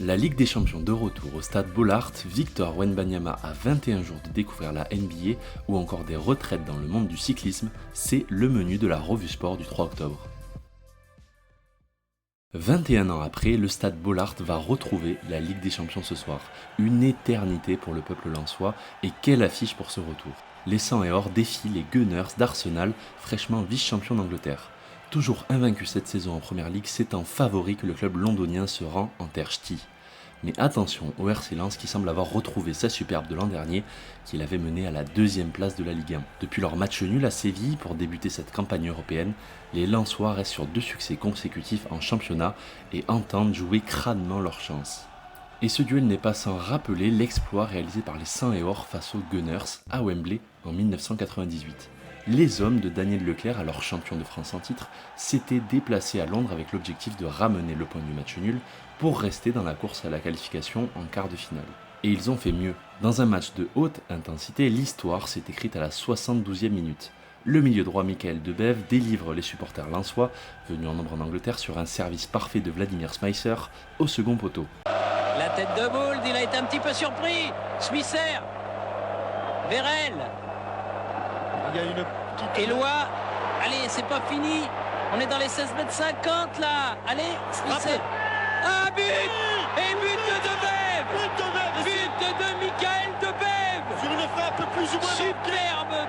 La Ligue des Champions de retour au stade Bollaert, Victor Wembanyama a 21 jours de découvrir la NBA ou encore des retraites dans le monde du cyclisme, c'est le menu de la revue sport du 3 octobre. 21 ans après, le stade Bollaert va retrouver la Ligue des Champions ce soir. Une éternité pour le peuple lensois et quelle affiche pour ce retour. Les 100 et or défient les Gunners d'Arsenal, fraîchement vice-champion d'Angleterre. Toujours invaincu cette saison en Première Ligue, c'est en favori que le club londonien se rend en terre ch'ti. Mais attention au RC Lens qui semble avoir retrouvé sa superbe de l'an dernier, qui l'avait mené à la deuxième place de la Ligue 1. Depuis leur match nul à Séville pour débuter cette campagne européenne, les Lensois restent sur 2 succès consécutifs en championnat et entendent jouer crânement leur chance. Et ce duel n'est pas sans rappeler l'exploit réalisé par les 100 et or face aux Gunners à Wembley en 1998. Les hommes de Daniel Leclerc, alors champion de France en titre, s'étaient déplacés à Londres avec l'objectif de ramener le point du match nul pour rester dans la course à la qualification en quart de finale. Et ils ont fait mieux. Dans un match de haute intensité, l'histoire s'est écrite à la 72e minute. Le milieu droit Michael Debève délivre les supporters lensois, venus en nombre en Angleterre, sur un service parfait de Vladimir Smeisser au second poteau. La tête de Bould, il a été un petit peu surpris. Smisser, Vérel, Il y a une petite... Eloi. Allez, c'est pas fini. On est dans les 16 mètres 50 là. Allez, Smisser. Ah, but. Et but de Debève. But de Michael Debève. Sur une frappe plus ou moins... Superbe.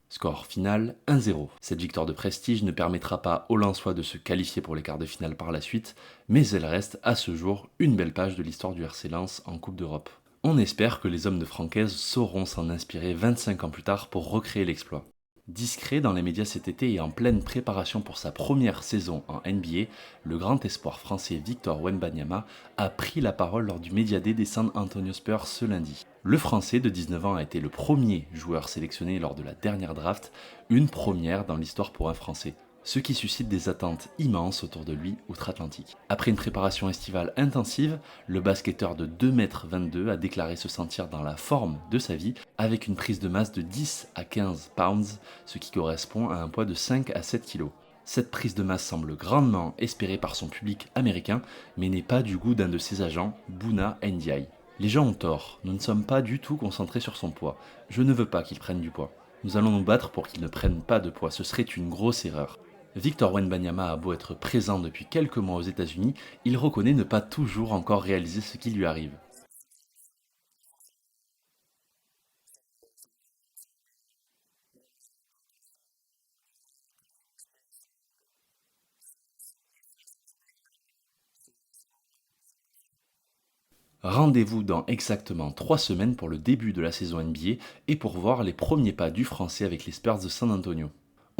Score final 1-0. Cette victoire de prestige ne permettra pas aux Lensois de se qualifier pour les quarts de finale par la suite, mais elle reste à ce jour une belle page de l'histoire du RC Lens en Coupe d'Europe. On espère que les hommes de Francaise sauront s'en inspirer 25 ans plus tard pour recréer l'exploit. Discret dans les médias cet été et en pleine préparation pour sa première saison en NBA, le grand espoir français Victor Wembanyama a pris la parole lors du Media Day des San Antonio Spurs ce lundi. Le français de 19 ans a été le premier joueur sélectionné lors de la dernière draft, une première dans l'histoire pour un français, ce qui suscite des attentes immenses autour de lui outre-Atlantique. Après une préparation estivale intensive, le basketteur de 2,22 m a déclaré se sentir dans la forme de sa vie avec une prise de masse de 10 à 15 pounds, ce qui correspond à un poids de 5 à 7 kg. Cette prise de masse semble grandement espérée par son public américain, mais n'est pas du goût d'un de ses agents, Bouna Ndiaye. Les gens ont tort, nous ne sommes pas du tout concentrés sur son poids. Je ne veux pas qu'il prenne du poids. Nous allons nous battre pour qu'il ne prenne pas de poids, ce serait une grosse erreur. Victor Wembanyama a beau être présent depuis quelques mois aux États-Unis, il reconnaît ne pas toujours encore réaliser ce qui lui arrive. Rendez-vous dans exactement 3 semaines pour le début de la saison NBA et pour voir les premiers pas du Français avec les Spurs de San Antonio.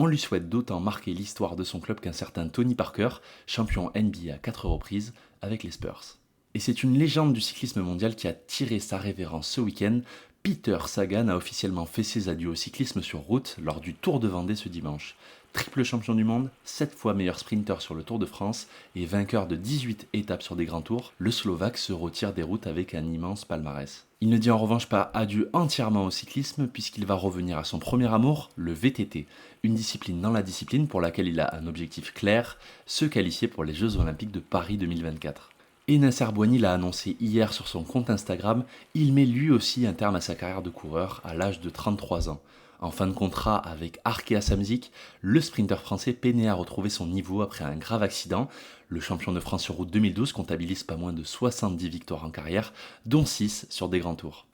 On lui souhaite d'autant marquer l'histoire de son club qu'un certain Tony Parker, champion NBA à 4 reprises avec les Spurs. Et c'est une légende du cyclisme mondial qui a tiré sa révérence ce week-end. Peter Sagan a officiellement fait ses adieux au cyclisme sur route lors du Tour de Vendée ce dimanche. Triple champion du monde, 7 fois meilleur sprinter sur le Tour de France et vainqueur de 18 étapes sur des grands tours, le Slovaque se retire des routes avec un immense palmarès. Il ne dit en revanche pas adieu entièrement au cyclisme puisqu'il va revenir à son premier amour, le VTT, une discipline dans la discipline pour laquelle il a un objectif clair, se qualifier pour les Jeux Olympiques de Paris 2024. Et Nasser Bouhanni l'a annoncé hier sur son compte Instagram, il met lui aussi un terme à sa carrière de coureur à l'âge de 33 ans. En fin de contrat avec Arkea Samsic, le sprinter français peinait à retrouver son niveau après un grave accident. Le champion de France sur route 2012 comptabilise pas moins de 70 victoires en carrière, dont 6 sur des grands tours.